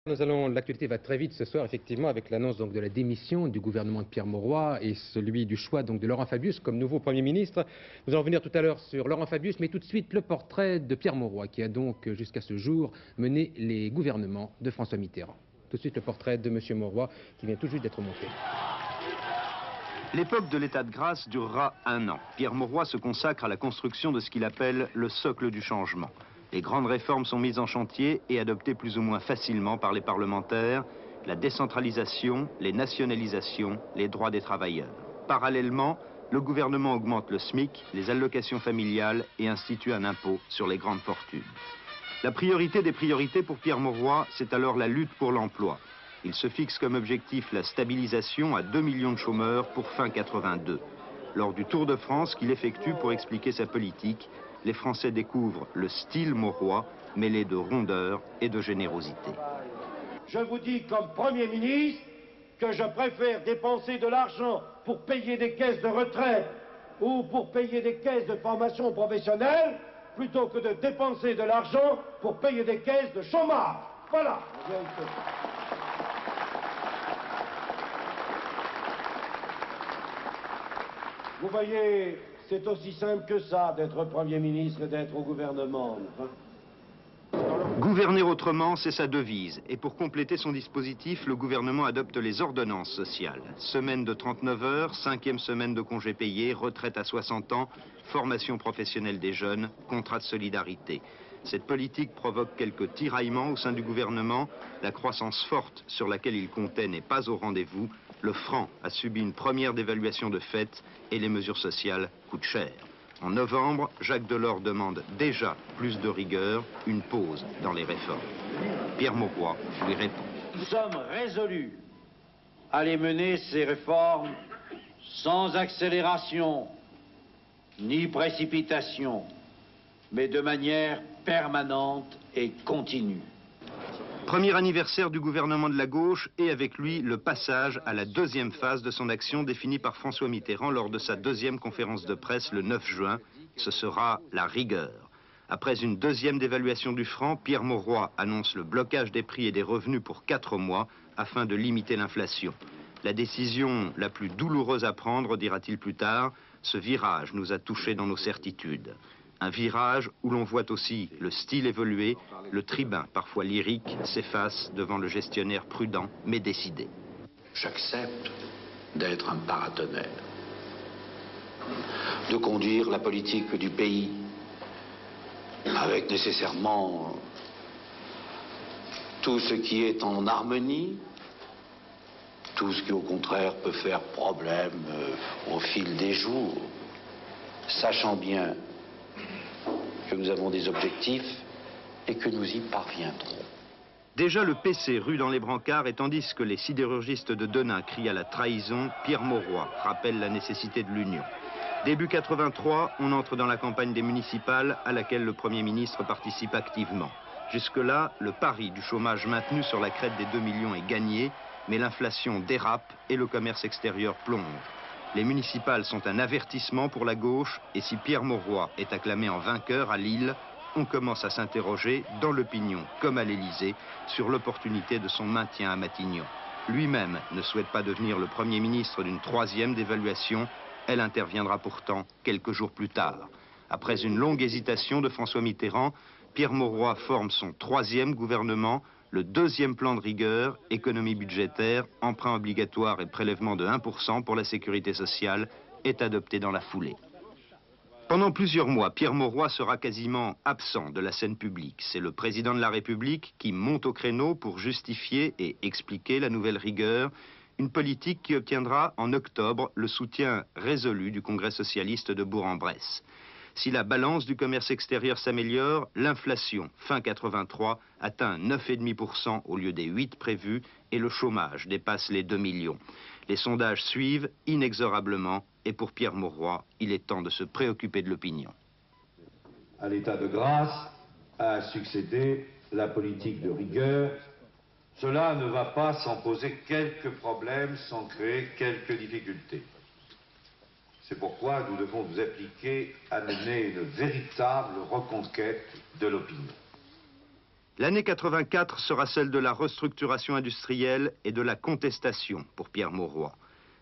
L'actualité va très vite ce soir, effectivement, avec l'annonce de la démission du gouvernement de Pierre Mauroy et celui du choix de Laurent Fabius comme nouveau Premier ministre. Nous allons revenir tout à l'heure sur Laurent Fabius, mais tout de suite le portrait de Pierre Mauroy, qui a donc jusqu'à ce jour mené les gouvernements de François Mitterrand. Tout de suite le portrait de M. Mauroy, qui vient tout juste d'être monté. L'époque de l'état de grâce durera 1 an. Pierre Mauroy se consacre à la construction de ce qu'il appelle le socle du changement. Les grandes réformes sont mises en chantier et adoptées plus ou moins facilement par les parlementaires. La décentralisation, les nationalisations, les droits des travailleurs. Parallèlement, le gouvernement augmente le SMIC, les allocations familiales et institue un impôt sur les grandes fortunes. La priorité des priorités pour Pierre Mauroy, c'est alors la lutte pour l'emploi. Il se fixe comme objectif la stabilisation à 2 millions de chômeurs pour fin 82. Lors du Tour de France qu'il effectue pour expliquer sa politique, les Français découvrent le style Mauroy, mêlé de rondeur et de générosité. Je vous dis comme Premier ministre que je préfère dépenser de l'argent pour payer des caisses de retraite ou pour payer des caisses de formation professionnelle plutôt que de dépenser de l'argent pour payer des caisses de chômage. Voilà. Vous voyez, c'est aussi simple que ça d'être Premier ministre et d'être au gouvernement. Gouverner autrement, c'est sa devise. Et pour compléter son dispositif, le gouvernement adopte les ordonnances sociales. Semaine de 39 heures, 5e semaine de congés payés, retraite à 60 ans, formation professionnelle des jeunes, contrat de solidarité. Cette politique provoque quelques tiraillements au sein du gouvernement. La croissance forte sur laquelle il comptait n'est pas au rendez-vous. Le franc a subi une première dévaluation de fait et les mesures sociales coûtent cher. En novembre, Jacques Delors demande déjà plus de rigueur, une pause dans les réformes. Pierre Mauroy lui répond. Nous sommes résolus à les mener, ces réformes, sans accélération ni précipitation, mais de manière permanente et continue. Premier anniversaire du gouvernement de la gauche et avec lui le passage à la deuxième phase de son action définie par François Mitterrand lors de sa deuxième conférence de presse le 9 juin. Ce sera la rigueur. Après une deuxième dévaluation du franc, Pierre Mauroy annonce le blocage des prix et des revenus pour 4 mois afin de limiter l'inflation. La décision la plus douloureuse à prendre, dira-t-il plus tard, ce virage nous a touchés dans nos certitudes. Un virage où l'on voit aussi le style évoluer, le tribun, parfois lyrique, s'efface devant le gestionnaire prudent mais décidé. J'accepte d'être un paratonnerre, de conduire la politique du pays avec nécessairement tout ce qui est en harmonie, tout ce qui au contraire peut faire problème au fil des jours, sachant bien que nous avons des objectifs et que nous y parviendrons. Déjà le PC rue dans les brancards et tandis que les sidérurgistes de Denain crient à la trahison, Pierre Mauroy rappelle la nécessité de l'union. Début 83, on entre dans la campagne des municipales à laquelle le Premier ministre participe activement. Jusque-là, le pari du chômage maintenu sur la crête des 2 millions est gagné, mais l'inflation dérape et le commerce extérieur plonge. Les municipales sont un avertissement pour la gauche et si Pierre Mauroy est acclamé en vainqueur à Lille, on commence à s'interroger, dans l'opinion comme à l'Élysée, sur l'opportunité de son maintien à Matignon. Lui-même ne souhaite pas devenir le Premier ministre d'une 3e dévaluation. Elle interviendra pourtant quelques jours plus tard. Après une longue hésitation de François Mitterrand, Pierre Mauroy forme son 3e gouvernement. Le 2e plan de rigueur, économie budgétaire, emprunt obligatoire et prélèvement de 1% pour la sécurité sociale, est adopté dans la foulée. Pendant plusieurs mois, Pierre Mauroy sera quasiment absent de la scène publique. C'est le président de la République qui monte au créneau pour justifier et expliquer la nouvelle rigueur, une politique qui obtiendra en octobre le soutien résolu du Congrès socialiste de Bourg-en-Bresse. Si la balance du commerce extérieur s'améliore, l'inflation, fin 83, atteint 9,5% au lieu des 8 prévus et le chômage dépasse les 2 millions. Les sondages suivent inexorablement et pour Pierre Mauroy, il est temps de se préoccuper de l'opinion. À l'état de grâce a succédé la politique de rigueur. Cela ne va pas sans poser quelques problèmes, sans créer quelques difficultés. C'est pourquoi nous devons nous appliquer à mener une véritable reconquête de l'opinion. L'année 84 sera celle de la restructuration industrielle et de la contestation pour Pierre Mauroy.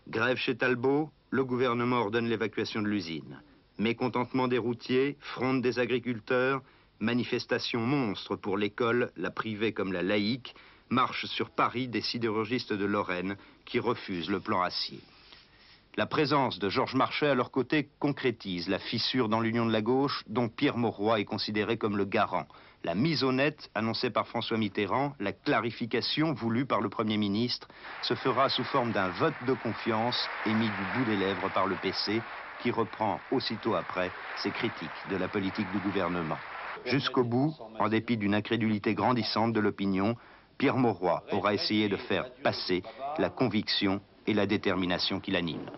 Grève chez Talbot, le gouvernement ordonne l'évacuation de l'usine. Mécontentement des routiers, fronde des agriculteurs, manifestations monstres pour l'école, la privée comme la laïque, marche sur Paris des sidérurgistes de Lorraine qui refusent le plan acier. La présence de Georges Marchais à leur côté concrétise la fissure dans l'union de la gauche dont Pierre Mauroy est considéré comme le garant. La mise au net annoncée par François Mitterrand, la clarification voulue par le Premier ministre, se fera sous forme d'un vote de confiance émis du bout des lèvres par le PC, qui reprend aussitôt après ses critiques de la politique du gouvernement. Jusqu'au bout, en dépit d'une incrédulité grandissante de l'opinion, Pierre Mauroy aura essayé de faire passer la conviction et la détermination qui l'animent.